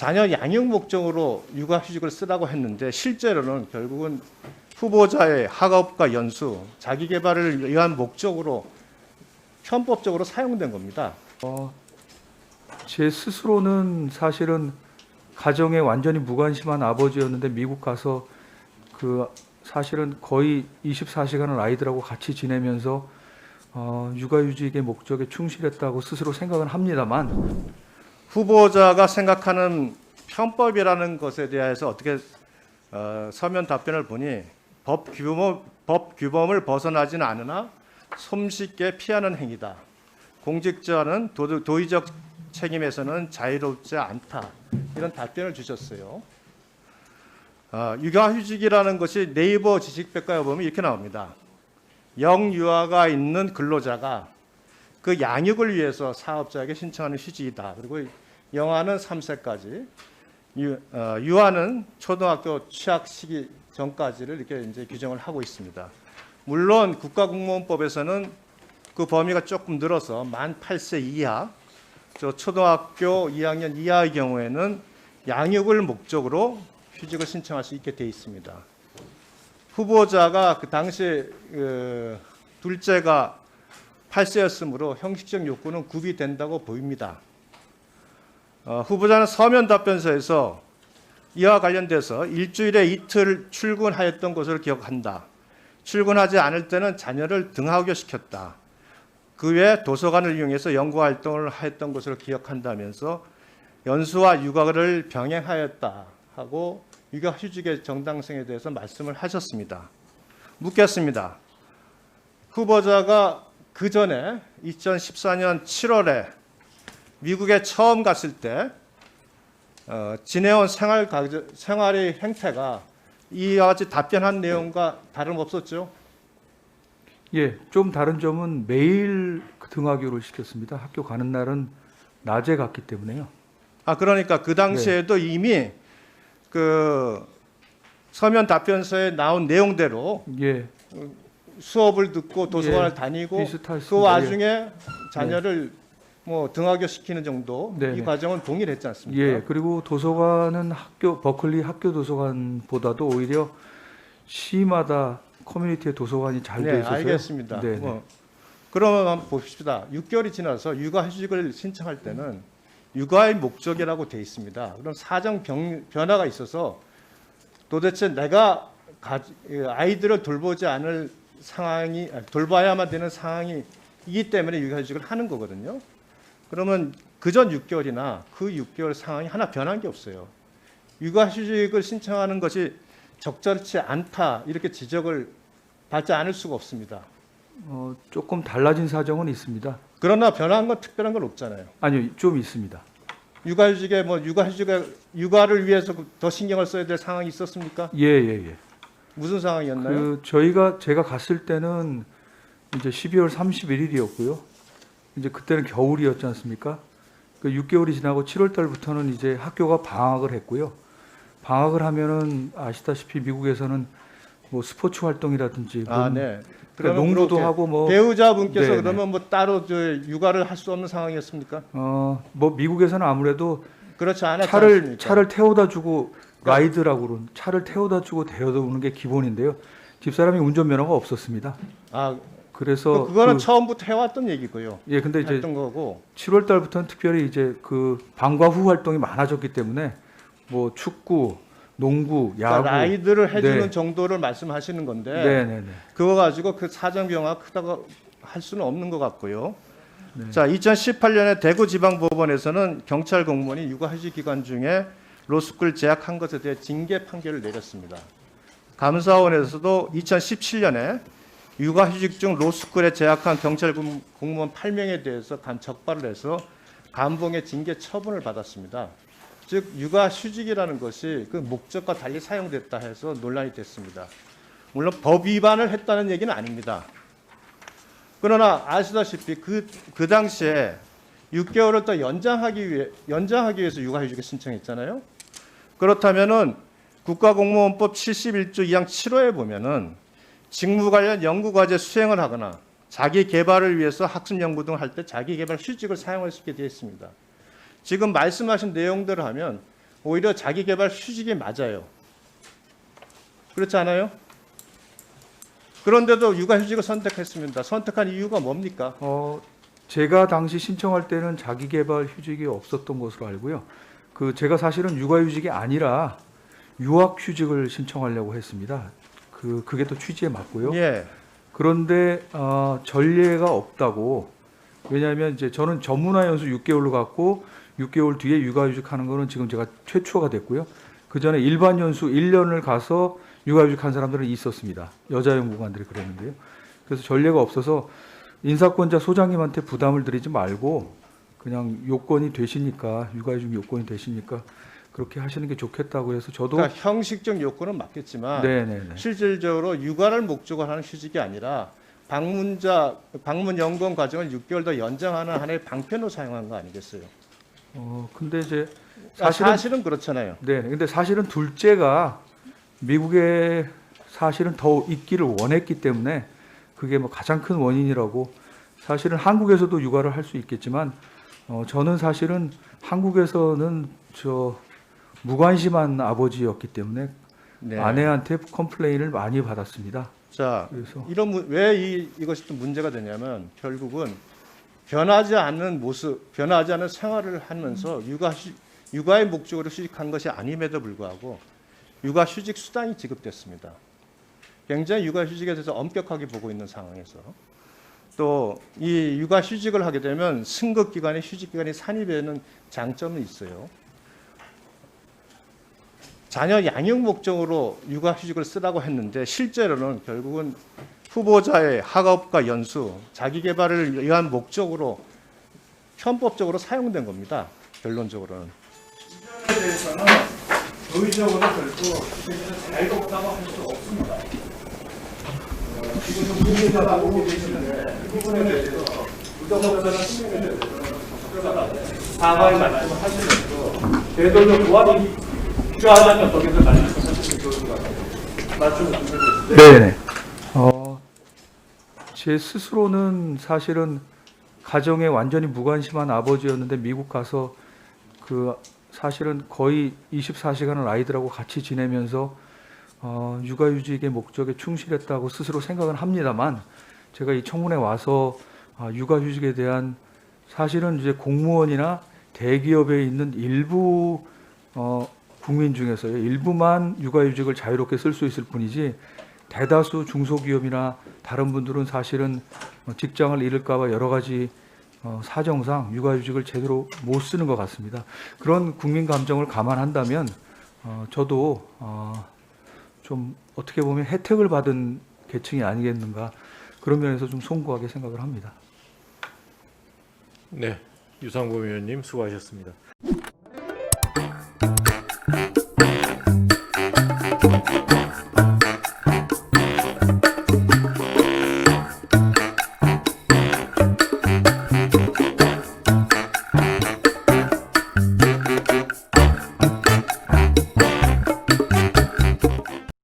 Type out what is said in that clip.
자녀 양육 목적으로 육아휴직을 쓰라고 했는데 실제로는 결국은 후보자의 학업과 연수, 자기 개발을 위한 목적으로 편법적으로 사용된 겁니다. 제 스스로는 사실은 가정에 완전히 무관심한 아버지였는데 미국 가서 사실은 거의 24시간을 아이들하고 같이 지내면서 육아휴직의 목적에 충실했다고 스스로 생각은 합니다만 후보자가 생각하는 편법이라는 것에 대해서 어떻게 서면 답변을 보니 법 규범을 벗어나지는 않으나 손쉽게 피하는 행위다. 공직자는 도의적 책임에서는 자유롭지 않다. 이런 답변을 주셨어요. 육아휴직이라는 것이 네이버 지식백과에 보면 이렇게 나옵니다. 영유아가 있는 근로자가 그 양육을 위해서 사업자에게 신청하는 휴직이다. 그리고 영아는 3세까지, 유아는 초등학교 취학 시기 전까지를 이렇게 이제 규정을 하고 있습니다. 물론 국가공무원법에서는 그 범위가 조금 늘어서 만 8세 이하, 초등학교 2학년 이하의 경우에는 양육을 목적으로 휴직을 신청할 수 있게 돼 있습니다. 후보자가 그 당시 둘째가 8세였으므로 형식적 요건은 구비된다고 보입니다. 후보자는 서면 답변서에서 이와 관련돼서 일주일에 이틀 출근하였던 것으로 기억한다. 출근하지 않을 때는 자녀를 등하교시켰다. 그 외에 도서관을 이용해서 연구활동을 하였던 것으로 기억한다면서 연수와 육아를 병행하였다 하고 육아휴직의 정당성에 대해서 말씀을 하셨습니다. 묻겠습니다. 후보자가 그 전에 2014년 7월에 미국에 처음 갔을 때 지내온 생활의 행태가 이와 같이 답변한 내용과 다름없었죠? 예, 좀 다른 점은 매일 등하교를 시켰습니다. 학교 가는 날은 낮에 갔기 때문에요. 그러니까 그 당시에도 네. 이미 그 서면 답변서에 나온 내용대로 예, 수업을 듣고 도서관을 예, 다니고 비슷하습니다. 그 와중에 자녀를 뭐 등하교 시키는 정도 네. 이 과정은 동일했지 않습니까? 예, 그리고 도서관은 버클리 학교 도서관보다도 오히려 시마다 커뮤니티의 도서관이 잘 돼 네, 있어서요. 알겠습니다. 네, 그러면 한번 봅시다. 6개월이 지나서 육아휴직을 신청할 때는 육아의 목적이라고 돼 있습니다. 그럼 사정 변화가 있어서 도대체 내가 아이들을 돌보지 않을 상황이 돌봐야만 되는 상황이기 때문에 육아휴직을 하는 거거든요. 그러면 그전 6개월이나 그 6개월 상황이 하나 변한 게 없어요. 육아휴직을 신청하는 것이 적절치 않다 이렇게 지적을 받지 않을 수가 없습니다. 조금 달라진 사정은 있습니다. 그러나 변한 건 특별한 건 없잖아요. 아니요, 좀 있습니다. 육아휴직에 육아를 위해서 더 신경을 써야 될 상황이 있었습니까? 예. 무슨 상황이었나요? 제가 갔을 때는 이제 12월 31일이었고요. 이제 그때는 겨울이었지 않습니까? 그 6개월이 지나고 7월 달부터는 이제 학교가 방학을 했고요. 방학을 하면은 아시다시피 미국에서는 뭐 스포츠 활동이라든지 네. 그러니까 그러면 농구도 그렇게 하고 뭐 배우자분께서 네네. 그러면 뭐 따로 육아를 할 수 없는 상황이었습니까? 뭐 미국에서는 아무래도 그렇지 않았지 않습니까? 차를 태워다 주고 라이드라고 그러는 차를 태워다 주고 데려다 오는 게 기본인데요. 집사람이 운전면허가 없었습니다. 그래서 그거는 처음부터 해왔던 얘기고요. 예, 근데 이제 했던 거고. 7월 달부터는 특별히 이제 그 방과 후 활동이 많아졌기 때문에 뭐 축구, 농구, 야구, 그러니까 라이드를 해주는 네. 정도를 말씀하시는 건데 네네네. 그거 가지고 그 사정 변화가 크다고 할 수는 없는 것 같고요. 네. 자, 2018년에 대구지방법원에서는 경찰 공무원이 육아휴직 기간 중에 로스쿨 재학한 것에 대해 징계 판결을 내렸습니다. 감사원에서도 2017년에 육아휴직 중 로스쿨에 재학한 경찰 공무원 8명에 대해서 적발을 해서 감봉의 징계 처분을 받았습니다. 즉 육아휴직이라는 것이 그 목적과 달리 사용됐다 해서 논란이 됐습니다. 물론 법 위반을 했다는 얘기는 아닙니다. 그러나 아시다시피 그 당시에 6개월을 더 연장하기 위해서 육아휴직을 신청했잖아요. 그렇다면은 국가공무원법 71조 2항 7호에 보면은 직무 관련 연구 과제 수행을 하거나 자기 개발을 위해서 학습 연구 등을 할 때 자기 개발 휴직을 사용할 수 있게 되어 있습니다. 지금 말씀하신 내용들을 하면 오히려 자기개발 휴직이 맞아요. 그렇지 않아요? 그런데도 육아휴직을 선택했습니다. 선택한 이유가 뭡니까? 제가 당시 신청할 때는 자기개발 휴직이 없었던 것으로 알고요. 제가 사실은 육아휴직이 아니라 유학휴직을 신청하려고 했습니다. 그게 또 취지에 맞고요. 예. 그런데 전례가 없다고. 왜냐하면 이제 저는 전문화 연수 6개월로 갔고 6개월 뒤에 육아휴직하는 거는 지금 제가 최초가 됐고요. 그 전에 일반 연수 1년을 가서 육아휴직한 사람들은 있었습니다. 여자 연구관들이 그랬는데요. 그래서 전례가 없어서 인사권자 소장님한테 부담을 드리지 말고 그냥 요건이 되시니까 육아휴직 요건이 되시니까 그렇게 하시는 게 좋겠다고 해서 저도 그러니까 형식적 요건은 맞겠지만 네네네. 실질적으로 육아를 목적으로 하는 휴직이 아니라 방문 연금 과정을 6개월 더 연장하는 하나의 방편으로 사용한 거 아니겠어요? 근데 이제 사실은 그렇잖아요. 네. 근데 사실은 둘째가 미국에 사실은 더 있기를 원했기 때문에 그게 뭐 가장 큰 원인이라고. 사실은 한국에서도 육아를 할 수 있겠지만 저는 사실은 한국에서는 무관심한 아버지였기 때문에 네. 아내한테 컴플레인을 많이 받았습니다. 자, 그래서 왜 이것이 좀 문제가 되냐면 결국은 변하지 않는 모습, 변하지 않는 생활을 하면서 육아의 목적으로 휴직한 것이 아님에도 불구하고 육아휴직 수당이 지급됐습니다. 굉장히 육아휴직에 대해서 엄격하게 보고 있는 상황에서 또 이 육아휴직을 하게 되면 승급기간에 휴직기간이 산입되는 장점은 있어요. 자녀 양육 목적으로 육아휴직을 쓰라고 했는데 실제로는 결국은 후보자의 학업과 연수, 자기개발을 위한 목적으로 편법적으로 사용된 겁니다. 결론적으로는. 이 점에 대해서는 도의적으로 결코 자유롭다고 할 수 없습니다. 지금 후보자가 보고 계시는데 이 부분에 대해서 부정적으로는 신경에 대해서는 사과의 말씀을 하시면서 제도적 보완이 필요하다면 거기서 말씀하시면 좋을 것 같아요. 말씀을 드리겠습니다. 네네. 제 스스로는 사실은 가정에 완전히 무관심한 아버지였는데 미국 가서 사실은 거의 24시간을 아이들하고 같이 지내면서 육아휴직의 목적에 충실했다고 스스로 생각은 합니다만 제가 이 청문회 와서 육아휴직에 대한 사실은 이제 공무원이나 대기업에 있는 일부 국민 중에서요 일부만 육아휴직을 자유롭게 쓸 수 있을 뿐이지 대다수 중소기업이나 다른 분들은 사실은 직장을 잃을까봐 여러 가지 사정상 육아휴직을 제대로 못 쓰는 것 같습니다. 그런 국민 감정을 감안한다면 저도 좀 어떻게 보면 혜택을 받은 계층이 아니겠는가 그런 면에서 좀 송구하게 생각을 합니다. 네, 유상범 의원님 수고하셨습니다.